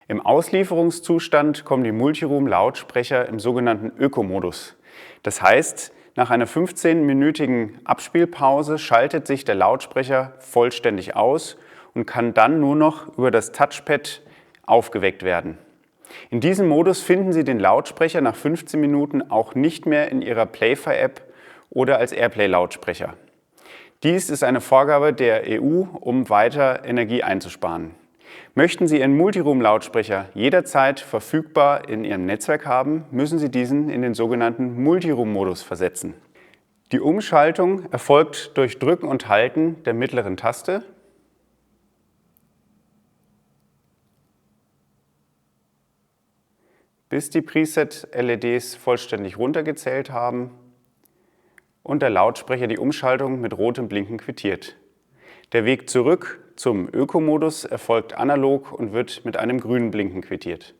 Im Auslieferungszustand kommen die Multiroom-Lautsprecher im sogenannten Ökomodus. Das heißt, nach einer 15-minütigen Abspielpause schaltet sich der Lautsprecher vollständig aus und kann dann nur noch über das Touchpad aufgeweckt werden. In diesem Modus finden Sie den Lautsprecher nach 15 Minuten auch nicht mehr in Ihrer Playfy-App oder als Airplay-Lautsprecher. Dies ist eine Vorgabe der EU, um weiter Energie einzusparen. Möchten Sie Ihren Multiroom-Lautsprecher jederzeit verfügbar in Ihrem Netzwerk haben, müssen Sie diesen in den sogenannten Multiroom-Modus versetzen. Die Umschaltung erfolgt durch Drücken und Halten der mittleren Taste bis die Preset-LEDs vollständig runtergezählt haben und der Lautsprecher die Umschaltung mit rotem Blinken quittiert. Der Weg zurück zum Ökomodus erfolgt analog und wird mit einem grünen Blinken quittiert.